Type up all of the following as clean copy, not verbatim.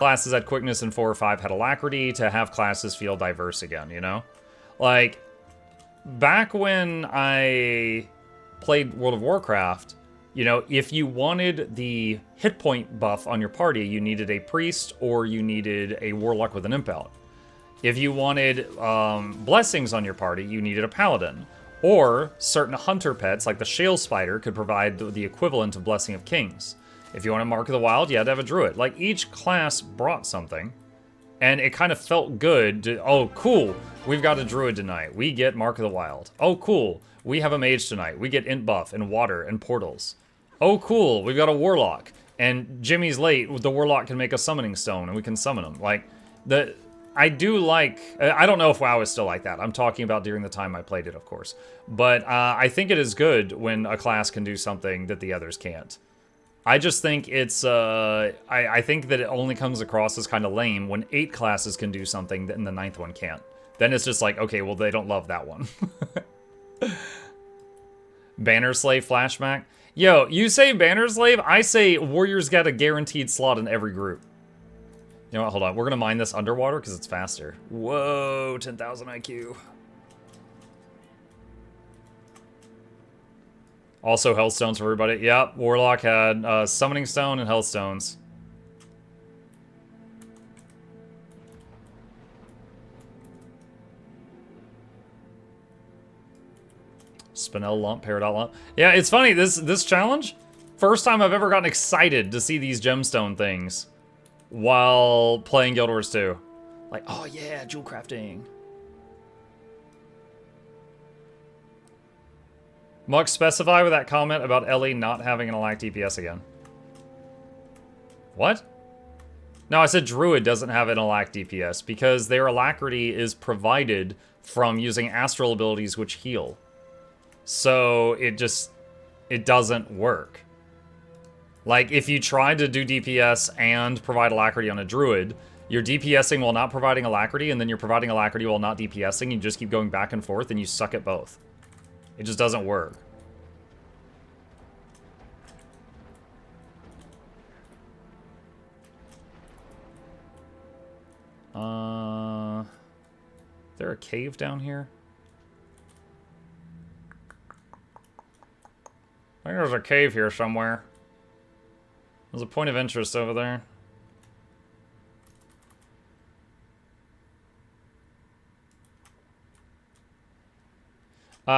classes had quickness and 4 or 5 had alacrity to have classes feel diverse again, you know? Like, back when I played World of Warcraft, you know, if you wanted the hit point buff on your party, you needed a priest or you needed a warlock with an imp out. If you wanted blessings on your party, you needed a paladin. Or certain hunter pets, like the shale spider, could provide the equivalent of Blessing of Kings. If you wanted Mark of the Wild, you had to have a druid. Like, each class brought something, and it kind of felt good to, oh, cool, we've got a druid tonight. We get Mark of the Wild. Oh, cool, we have a mage tonight. We get int buff and water and portals. Oh, cool, we've got a warlock. And Jimmy's late, the warlock can make a summoning stone, and we can summon him. Like, I do like, I don't know if WoW is still like that. I'm talking about during the time I played it, of course. But I think it is good when a class can do something that the others can't. I just think it's, I think that it only comes across as kind of lame when 8 classes can do something and the 9th one can't. Then it's just like, okay, well, they don't love that one. Banner Slave flashback. Yo, you say Banner Slave, I say Warriors got a guaranteed slot in every group. You know what, hold on. We're going to mine this underwater because it's faster. Whoa, 10,000 IQ. Also, Hellstones for everybody. Yep, Warlock had Summoning Stone and Hellstones. Spinel Lump, Peridot Lump. Yeah, it's funny, this challenge, first time I've ever gotten excited to see these gemstone things while playing Guild Wars 2. Like, oh yeah, jewel crafting. Muck, specify with that comment about Ellie not having an alac DPS again. What? No, I said Druid doesn't have an alac DPS because their alacrity is provided from using astral abilities which heal. So it doesn't work. Like, if you try to do DPS and provide alacrity on a druid, you're DPSing while not providing alacrity, and then you're providing alacrity while not DPSing, you just keep going back and forth, and you suck at both. It just doesn't work. Is there a cave down here? I think there's a cave here somewhere. There's a point of interest over there.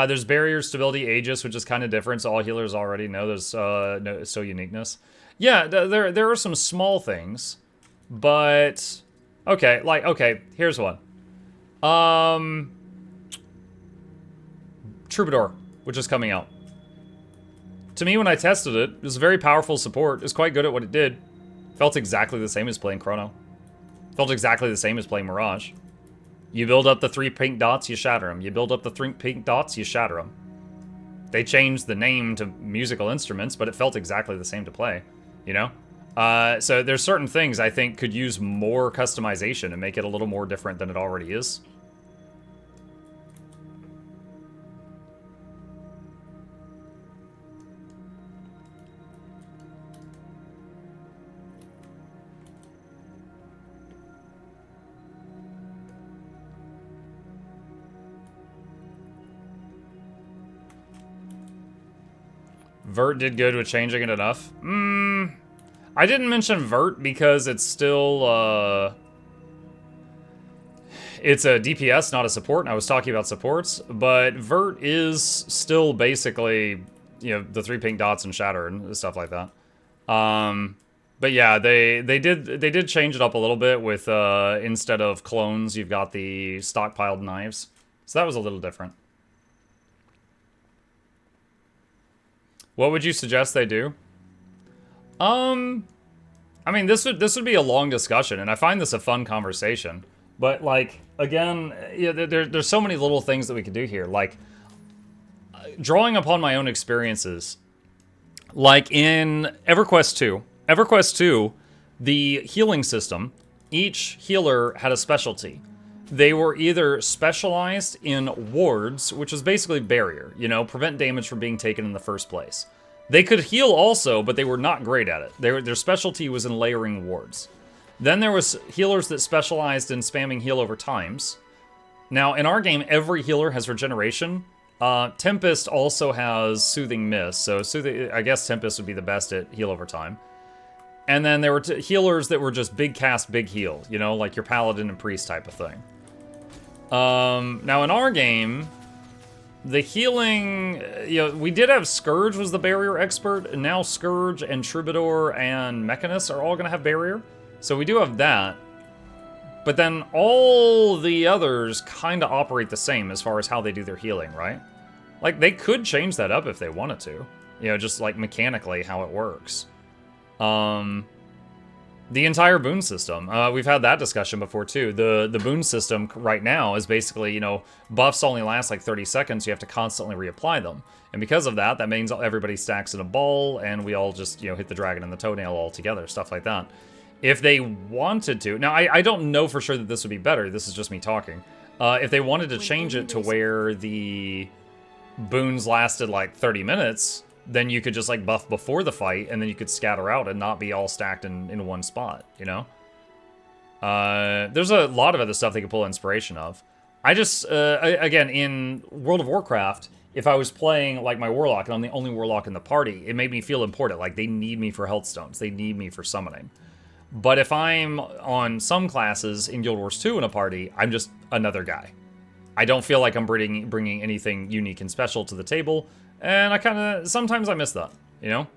There's barrier, stability, Aegis, which is kind of different, so all healers already know there's so uniqueness. Yeah, there are some small things, but okay, like, okay, here's one. Troubadour, which is coming out. To me, when I tested it, it was a very powerful support. It was quite good at what it did. Felt exactly the same as playing Chrono. Felt exactly the same as playing Mirage. You build up the 3 pink dots, you shatter them. You build up the 3 pink dots, you shatter them. They changed the name to musical instruments, but it felt exactly the same to play, you know? So there's certain things I think could use more customization and make it a little more different than it already is. Vert did good with changing it enough. I didn't mention Vert because it's still, it's a DPS, not a support, and I was talking about supports, but Vert is still basically, you know, the 3 pink dots and shatter and stuff like that. But yeah, they did change it up a little bit with, instead of clones, you've got the stockpiled knives. So that was a little different. What would you suggest they do? I mean, this would be a long discussion, and I find this a fun conversation. But, like, again, yeah, there's so many little things that we could do here. Like, drawing upon my own experiences, like in EverQuest 2, the healing system, each healer had a specialty. They were either specialized in wards, which was basically barrier, you know, prevent damage from being taken in the first place. They could heal also, but they were not great at it. Their specialty was in layering wards. Then there was healers that specialized in spamming heal over times. Now, in our game, every healer has regeneration. Tempest also has Soothing Mist, so I guess Tempest would be the best at heal over time. And then there were healers that were just big cast, big heal, you know, like your Paladin and Priest type of thing. Now, in our game, the healing, you know, we did have Scourge was the barrier expert, and now Scourge and Troubadour and Mechanist are all going to have barrier. So we do have that. But then all the others kind of operate the same as far as how they do their healing, right? Like, they could change that up if they wanted to. You know, just like mechanically how it works. The entire Boon system. We've had that discussion before, too. The Boon system right now is basically, you know, buffs only last like 30 seconds. You have to constantly reapply them. And because of that, that means everybody stacks in a ball, and we all just, you know, hit the dragon and the toenail all together, stuff like that. If they wanted to... Now, I don't know for sure that this would be better. This is just me talking. If they wanted to change it to where the boons lasted like 30 minutes... then you could just, like, buff before the fight, and then you could scatter out and not be all stacked in one spot, you know? There's a lot of other stuff they could pull inspiration of. I just, again, in World of Warcraft, if I was playing, like, my Warlock, and I'm the only Warlock in the party, it made me feel important. Like, they need me for health stones. They need me for summoning. But if I'm on some classes in Guild Wars 2 in a party, I'm just another guy. I don't feel like I'm bringing anything unique and special to the table. And I kind of, sometimes I miss that, you know?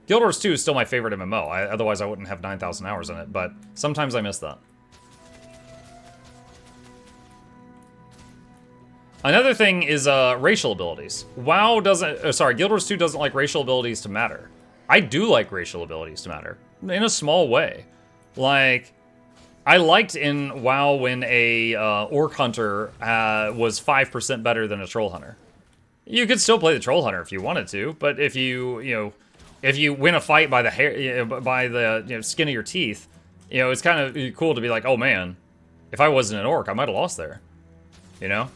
Guild Wars 2 is still my favorite MMO, otherwise I wouldn't have 9,000 hours in it, but sometimes I miss that. Another thing is racial abilities. WoW doesn't, Guild Wars 2 doesn't like racial abilities to matter. I do like racial abilities to matter, in a small way. Like, I liked in WoW when a Orc Hunter was 5% better than a Troll Hunter. You could still play the Troll Hunter if you wanted to, but if you win a fight by the hair, by the skin of your teeth, you know, it's kind of cool to be like, oh man, if I wasn't an orc, I might have lost there, you know?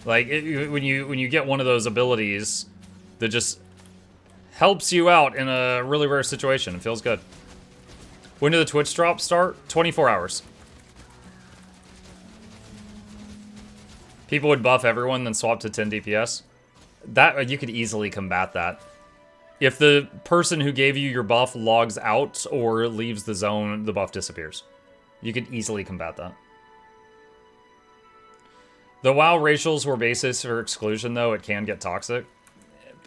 Like, when you get one of those abilities that just helps you out in a really rare situation, it feels good. When do the Twitch drops start? 24 hours. People would buff everyone, then swap to 10 DPS. That, you could easily combat that. If the person who gave you your buff logs out or leaves the zone, the buff disappears. You could easily combat that. The WoW racials were basis for exclusion, though. It can get toxic.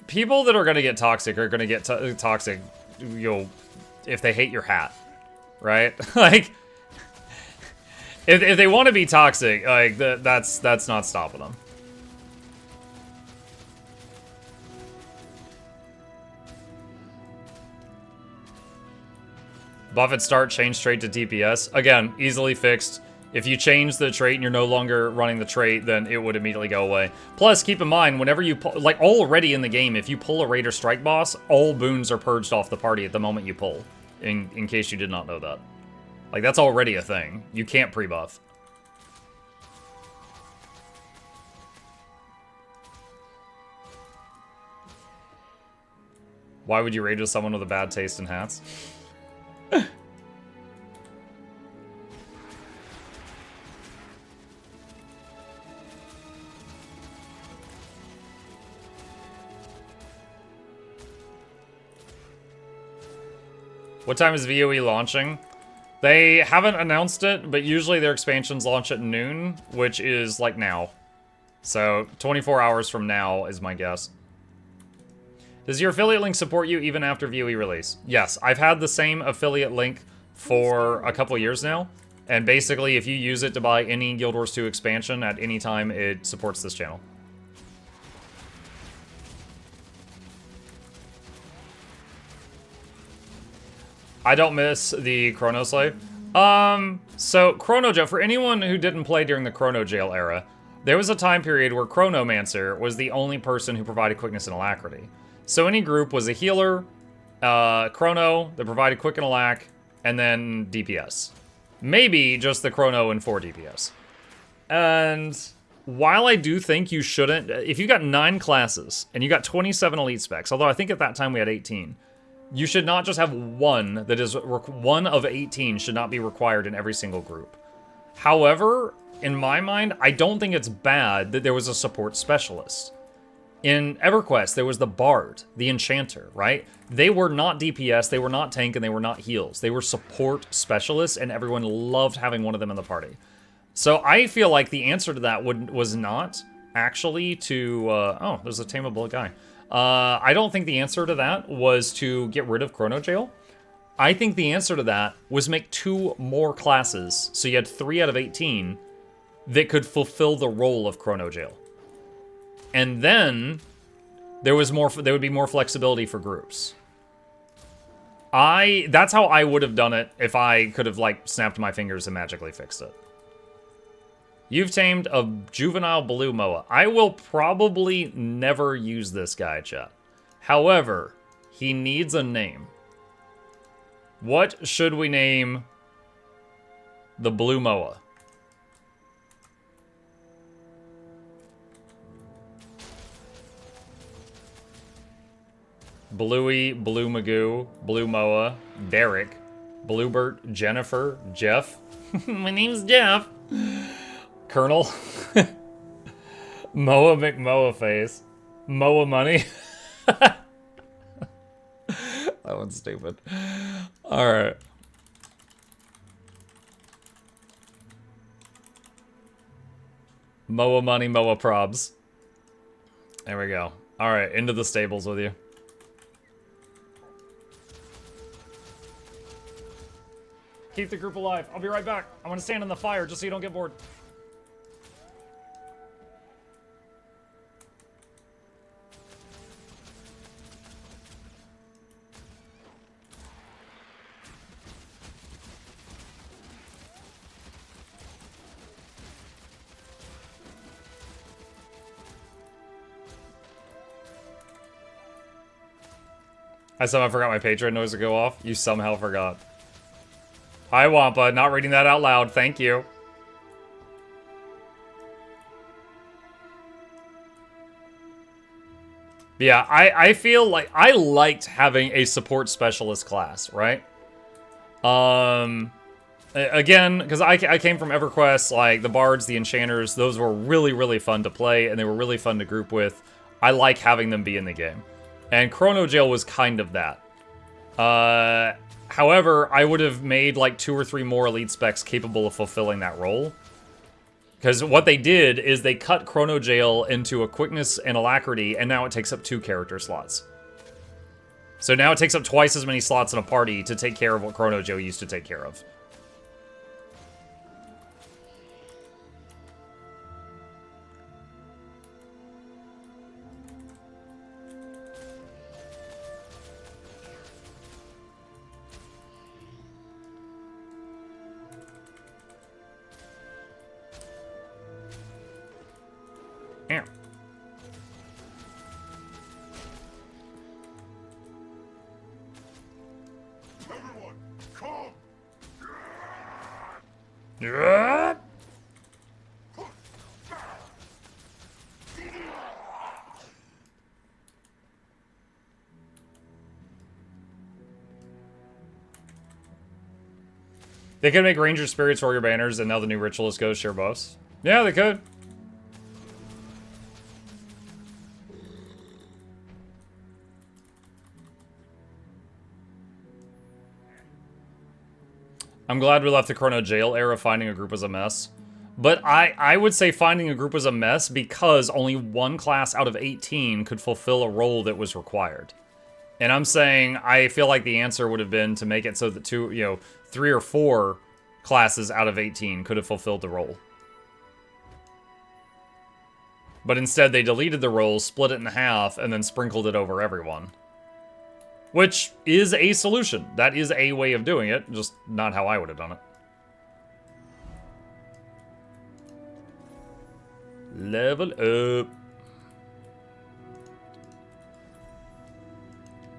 People that are going to get toxic are going to get toxic, you know, if they hate your hat, right? Like, if they want to be toxic, like, that's not stopping them. Buff at start, change trait to DPS. Again, easily fixed. If you change the trait and you're no longer running the trait, then it would immediately go away. Plus, keep in mind, whenever you pull, like, already in the game, if you pull a raid or strike boss, all boons are purged off the party at the moment you pull. In case you did not know that. Like, that's already a thing. You can't pre-buff. Why would you raid with someone with a bad taste in hats? What time is VOE launching? They haven't announced it, but usually their expansions launch at noon, which is like now. So 24 hours from now is my guess. Does your affiliate link support you even after VOE release? Yes, I've had the same affiliate link for a couple years now. And basically, if you use it to buy any Guild Wars 2 expansion at any time, it supports this channel. I don't miss the Chrono Slave. So Chrono Jail, for anyone who didn't play during the Chrono Jail era, there was a time period where Chronomancer was the only person who provided quickness and alacrity. So any group was a healer, Chrono, that provided quick and alac, and then DPS. Maybe just the Chrono and 4 DPS. And while I do think you shouldn't, if you got 9 classes, and you got 27 elite specs, although I think at that time we had 18, You should not just have one that is... One of 18 should not be required in every single group. However, in my mind, I don't think it's bad that there was a support specialist. In EverQuest, there was the Bard, the Enchanter, right? They were not DPS, they were not tank, and they were not heals. They were support specialists, and everyone loved having one of them in the party. So I feel like the answer to that was not actually to... oh, there's a tameable guy. I don't think the answer to that was to get rid of Chrono Jail. I think the answer to that was make 2 more classes, so you had 3 out of 18 that could fulfill the role of Chrono Jail. And then there would be more flexibility for groups. That's how I would have done it if I could have, like, snapped my fingers and magically fixed it. You've tamed a juvenile blue moa. I will probably never use this guy, chat. However, he needs a name. What should we name the blue moa? Bluey, Blue Magoo, Blue Moa, Derek, Bluebert, Jennifer, Jeff. My name's Jeff. Colonel. Moa McMoa Face. Moa Money. That one's stupid. Alright. Moa Money, Moa Probs. There we go. Alright, into the stables with you. Keep the group alive. I'll be right back. I'm gonna stand in the fire just so you don't get bored. I somehow forgot my Patreon noise to go off. You somehow forgot. Hi, Wampa. Not reading that out loud. Thank you. Yeah, I feel like I liked having a support specialist class, right? Again, because I came from EverQuest, like the Bards, the Enchanters, those were really, really fun to play, and they were really fun to group with. I like having them be in the game. And Chrono Jail was kind of that. However, I would have made like 2 or 3 more elite specs capable of fulfilling that role. Because what they did is they cut Chrono Jail into a quickness and alacrity, and now it takes up 2 character slots. So now it takes up twice as many slots in a party to take care of what Chrono Jail used to take care of. Yeah. Everyone, come! Yeah. They could make Ranger Spirits Warrior Banners, and now the new Ritualist Ghost share buffs. Yeah, they could. I'm glad we left the Chrono Jail era. Finding a group was a mess. But I would say finding a group was a mess because only 1 class out of 18 could fulfill a role that was required. And I'm saying I feel like the answer would have been to make it so that 3 or 4 classes out of 18 could have fulfilled the role. But instead they deleted the role, split it in half, and then sprinkled it over everyone. Which is a solution. That is a way of doing it, just not how I would have done it. Level up.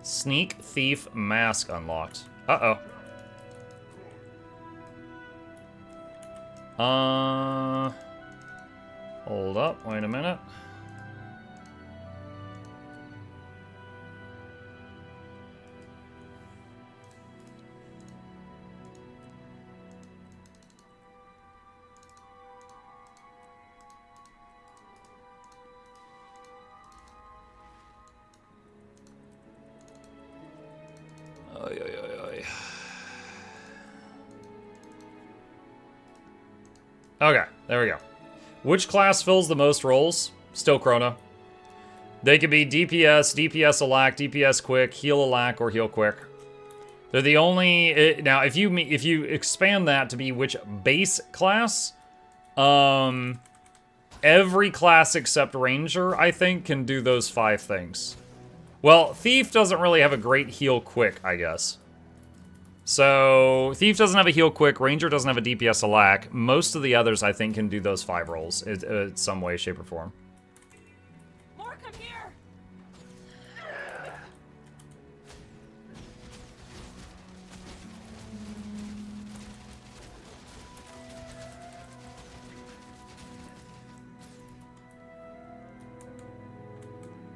Sneak Thief Mask unlocked. Uh-oh. Hold up, wait a minute. Okay, there we go. Which class fills the most roles? Still Chrono. They could be DPS, DPS Alack, DPS Quick, Heal Alack, or Heal Quick. They're the only... Now, if you expand that to be which base class, every class except Ranger, I think, can do those 5 things. Well, Thief doesn't really have a great Heal Quick, I guess. So, Thief doesn't have a Heal Quick, Ranger doesn't have a DPS Alack. Most of the others, I think, can do those 5 roles in some way, shape, or form. More, come here!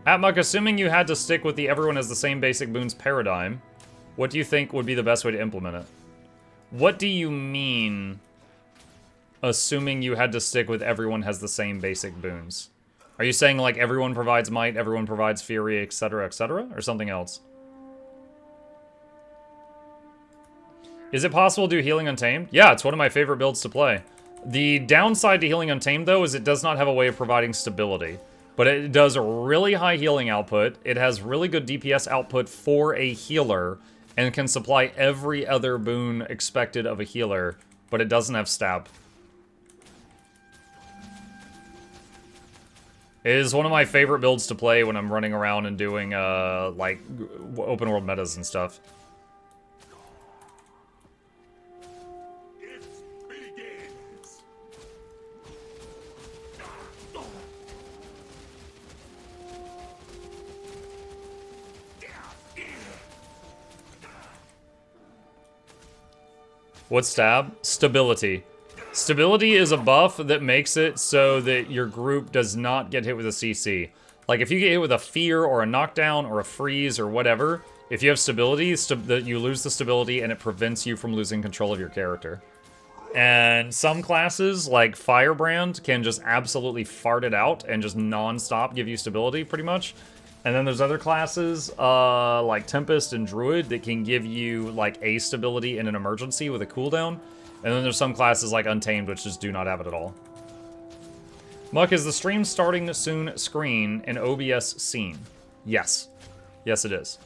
Atmuk, assuming you had to stick with the everyone has the same basic boons paradigm, what do you think would be the best way to implement it? What do you mean, assuming you had to stick with everyone has the same basic boons? Are you saying, like, everyone provides might, everyone provides fury, etc., or something else? Is it possible to do Healing Untamed? Yeah, it's one of my favorite builds to play. The downside to Healing Untamed, though, is it does not have a way of providing stability. But it does a really high healing output, it has really good DPS output for a healer, and can supply every other boon expected of a healer, but it doesn't have stab. It is one of my favorite builds to play when I'm running around and doing, like, open world metas and stuff. It begins. What's stab? Stability. Stability is a buff that makes it so that your group does not get hit with a CC. Like, if you get hit with a fear or a knockdown or a freeze or whatever, if you have stability, you lose the stability and it prevents you from losing control of your character. And some classes, like Firebrand, can just absolutely fart it out and just non-stop give you stability, pretty much. And then there's other classes, like Tempest and Druid, that can give you, like, a stability in an emergency with a cooldown. And then there's some classes like Untamed, which just do not have it at all. Muck, is the stream starting soon screen in OBS scene? Yes. Yes, it is.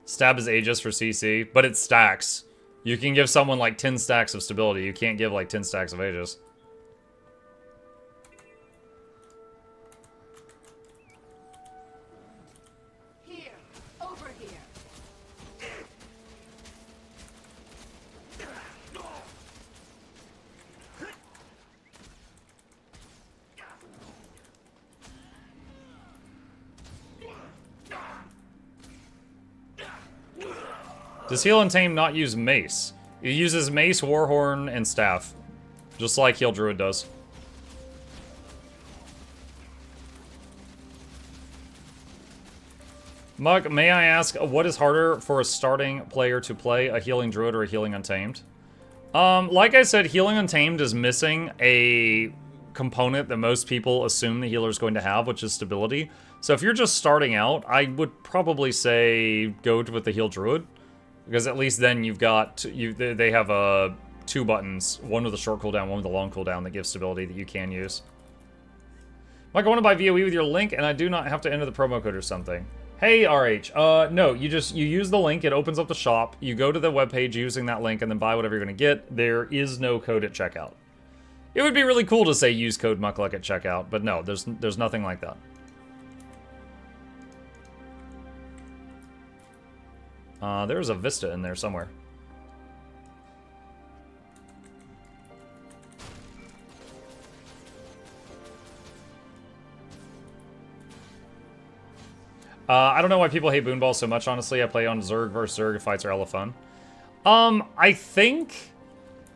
Stab is Aegis for CC, but it stacks. You can give someone like 10 stacks of stability. You can't give like 10 stacks of Aegis. Here, over here. Does Heal and Tame not use Mace? It uses Mace, Warhorn, and Staff. Just like Heal Druid does. Mug, may I ask, what is harder for a starting player to play, a Healing Druid or a Healing Untamed? Like I said, Healing Untamed is missing a component that most people assume the healer is going to have, which is stability. So if you're just starting out, I would probably say go with the Heal Druid. Because at least then you've got, they have 2 buttons, one with a short cooldown, one with a long cooldown that gives stability that you can use. Mike, I want to buy VOE with your link, and I do not have to enter the promo code or something. Hey, RH, no, you use the link, it opens up the shop, you go to the webpage using that link, and then buy whatever you're going to get. There is no code at checkout. It would be really cool to say use code Mukluk at checkout, but no, there's nothing like that. There's a Vista in there somewhere. I don't know why people hate Boonball so much, honestly. I play on Zerg versus Zerg. Fights are hella fun. I think...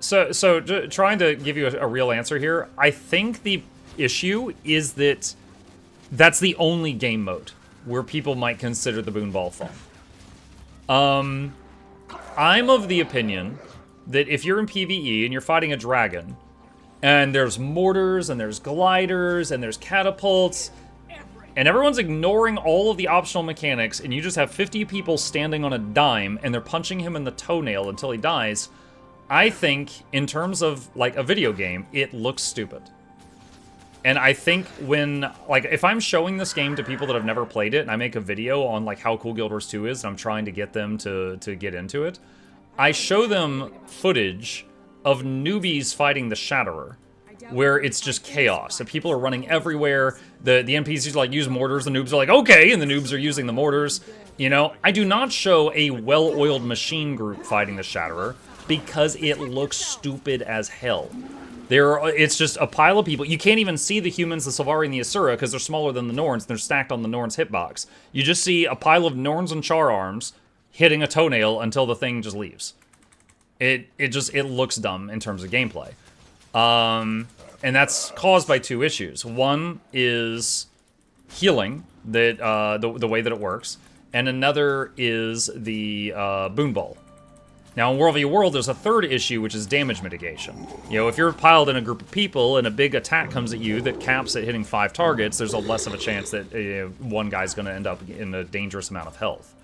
So trying to give you a real answer here, I think the issue is that that's the only game mode where people might consider the Boonball fun. I'm of the opinion that if you're in PvE and you're fighting a dragon, and there's mortars, and there's gliders, and there's catapults, and everyone's ignoring all of the optional mechanics, and you just have 50 people standing on a dime, and they're punching him in the toenail until he dies, I think, in terms of, like, a video game, it looks stupid. And I think when, like, if I'm showing this game to people that have never played it, and I make a video on, like, how cool Guild Wars 2 is, and I'm trying to get them to get into it, I show them footage of newbies fighting the Shatterer, where it's just chaos. So people are running everywhere. The NPCs like use mortars. The noobs are like, okay, and the noobs are using the mortars. You know, I do not show a well-oiled machine group fighting the Shatterer because it looks stupid as hell. It's just a pile of people. You can't even see the humans, the Sylvari, and the Asura because they're smaller than the Norns. And they're stacked on the Norns hitbox. You just see a pile of Norns and Char arms hitting a toenail until the thing just leaves. It looks dumb in terms of gameplay. And that's caused by two issues. One is healing, that the way that it works, and another is the Boonball. Now, in World v. World, there's a third issue, which is damage mitigation. You know, if you're piled in a group of people and a big attack comes at you that caps at hitting 5 targets, there's a less of a chance that one guy's going to end up in a dangerous amount of health.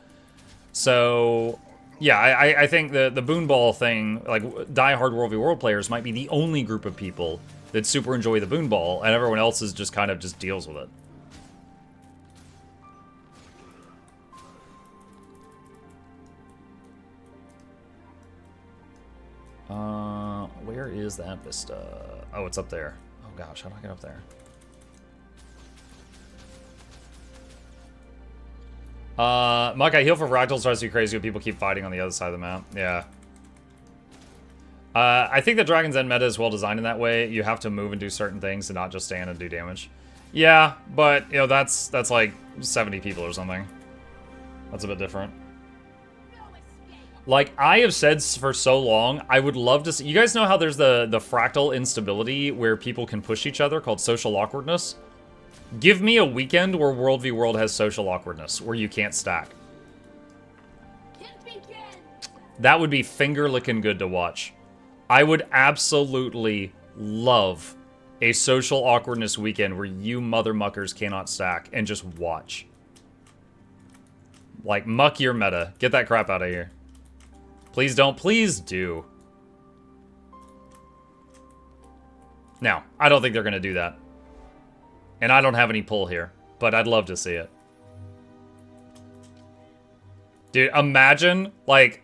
So, yeah, I think the Boonball thing, like, die-hard World v. World players might be the only group of people that super enjoy the Boonball, and everyone else is just kind of just deals with it. Where is that vista? Oh, it's up there. Oh gosh, how do I get up there? Muck, I heal for fractals drives me crazy when people keep fighting on the other side of the map. Yeah. I think the Dragon's End meta is well designed in that way. You have to move and do certain things and not just stand and do damage. Yeah, but, you know, that's like 70 people or something. That's a bit different. Like, I have said for so long, I would love to see... You guys know how there's the fractal instability where people can push each other called social awkwardness? Give me a weekend where World v. World has social awkwardness, where you can't stack. That would be finger-licking good to watch. I would absolutely love a social awkwardness weekend where you mother muckers cannot stack and just watch. Like, muck your meta. Get that crap out of here. Please don't. Please do. Now, I don't think they're going to do that. And I don't have any pull here, but I'd love to see it. Dude, imagine, like,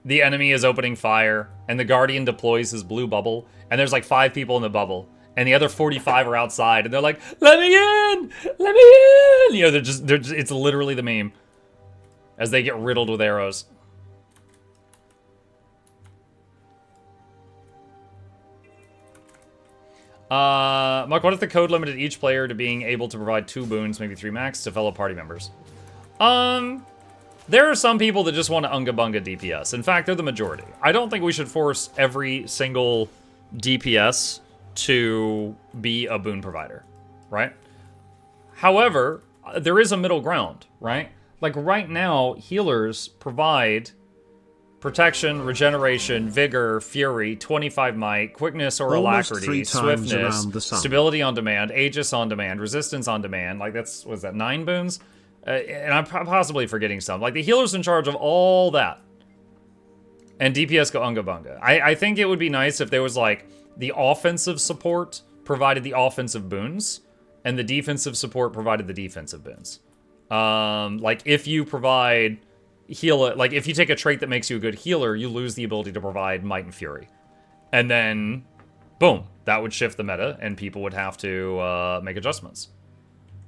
the enemy is opening fire, and the Guardian deploys his blue bubble, and there's like 5 people in the bubble, and the other 45 are outside, and they're like, let me in! Let me in! You know, they're just it's literally the meme. As they get riddled with arrows. Mark, what if the code limited each player to being able to provide 2 boons, maybe 3 max, to fellow party members? There are some people that just want to unga bunga DPS. In fact, they're the majority. I don't think we should force every single DPS to be a boon provider, right? However, there is a middle ground, right? Like right now, healers provide protection, regeneration, vigor, fury, 25 might, quickness or alacrity, swiftness, stability on demand, aegis on demand, resistance on demand. Like that's, was that 9 boons? And I'm possibly forgetting some. Like the healer's in charge of all that. And DPS go unga bunga. I think it would be nice if there was like the offensive support provided the offensive boons, and the defensive support provided the defensive boons. Like if you provide like if you take a trait that makes you a good healer, you lose the ability to provide might and fury. And then, boom, that would shift the meta, and people would have to make adjustments.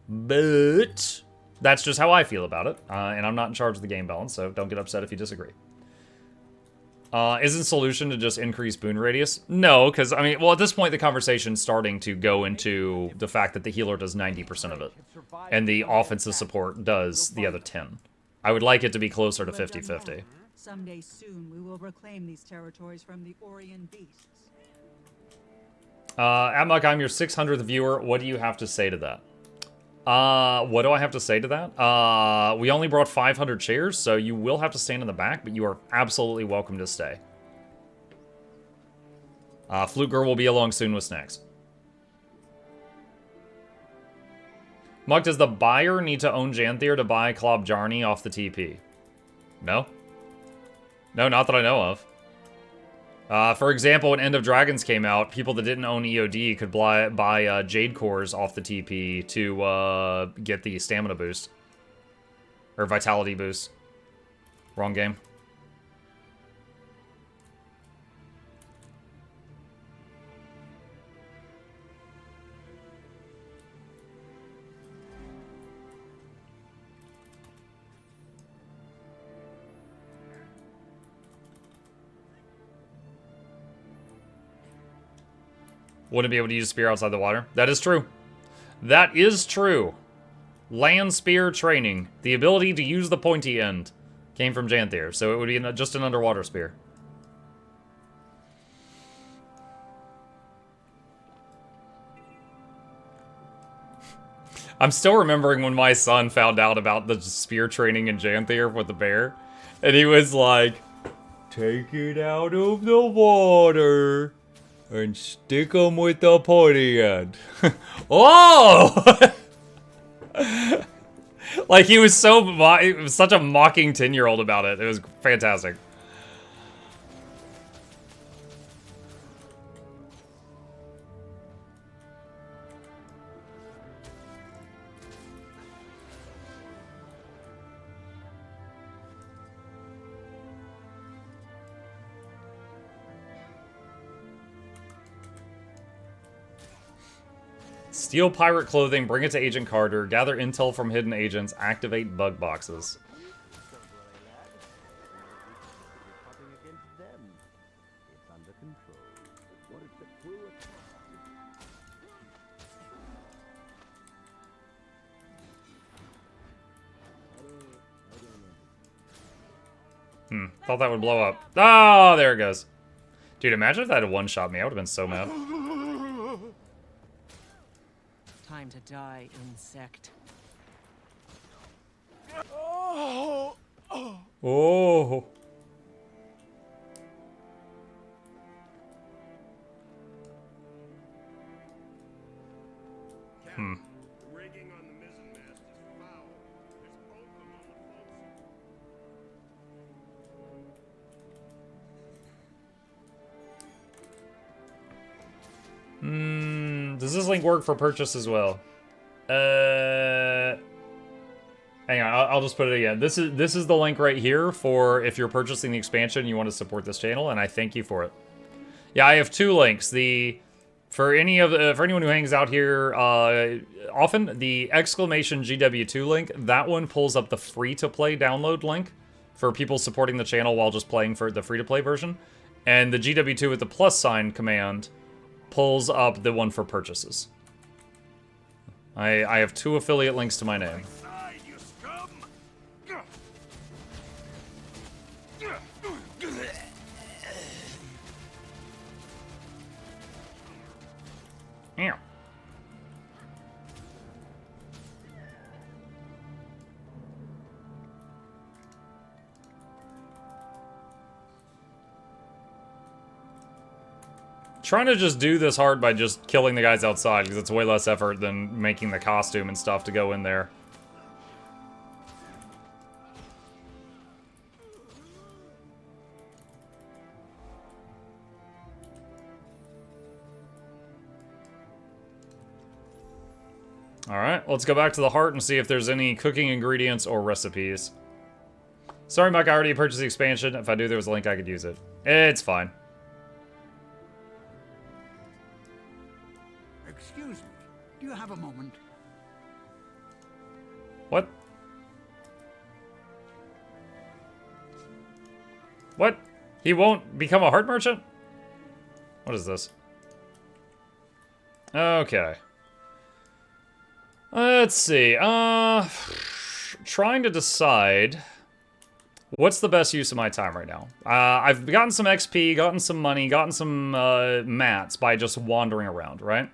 But that's just how I feel about it, and I'm not in charge of the game balance, so don't get upset if you disagree. Isn't solution to just increase boon radius? No, because, I mean, well, at this point, the conversation's starting to go into the fact that the healer does 90% of it, and the offensive support does the other 10. I would like it to be closer to 50-50. Someday soon, we will reclaim these territories from the Orient beasts. Amok, I'm your 600th viewer. What do you have to say to that? What do I have to say to that? We only brought 500 chairs, so you will have to stand in the back, but you are absolutely welcome to stay. Flute Girl will be along soon with snacks. Muck, does the buyer need to own Janthier to buy Klob Jarny off the TP? No. No, not that I know of. For example, when End of Dragons came out, people that didn't own EOD could buy Jade Cores off the TP to get the stamina boost. Or vitality boost. Wrong game. Wouldn't be able to use a spear outside the water. That is true. That is true. Land spear training. The ability to use the pointy end came from Janthier, so it would be just an underwater spear. I'm still remembering when my son found out about the spear training in Janthier with the bear, and he was like, "Take it out of the water and stick him with the pointy end." Oh! Like, he was such a mocking 10-year-old about it. It was fantastic. Steal pirate clothing, bring it to Agent Carter, gather intel from hidden agents, activate bug boxes. Thought that would blow up. Oh, there it goes. Dude, imagine if that had one-shot me. I would have been so mad. Time to die, insect. Oh. The rigging on the mizzenmast is foul. There's oakum on the forecastle. Does this link work for purchase as well? Hang on, I'll just put it again. This is the link right here for if you're purchasing the expansion and you want to support this channel, and I thank you for it. Yeah, I have two links. For anyone who hangs out here often, the exclamation GW2 link, that one pulls up the free-to-play download link for people supporting the channel while just playing for the free-to-play version. And the GW2 with the plus sign command pulls up the one for purchases. I have two affiliate links to my name. Side, you scum! Yeah. Trying to just do this hard by just killing the guys outside, because it's way less effort than making the costume and stuff to go in there. Alright, let's go back to the heart and see if there's any cooking ingredients or recipes. Sorry, Mike, I already purchased the expansion. If I knew there was a link, I could use it. It's fine. Excuse me, do you have a moment? What? What? He won't become a heart merchant? What is this? Okay. Let's see. Trying to decide what's the best use of my time right now. I've gotten some XP, gotten some money, gotten some mats by just wandering around, right?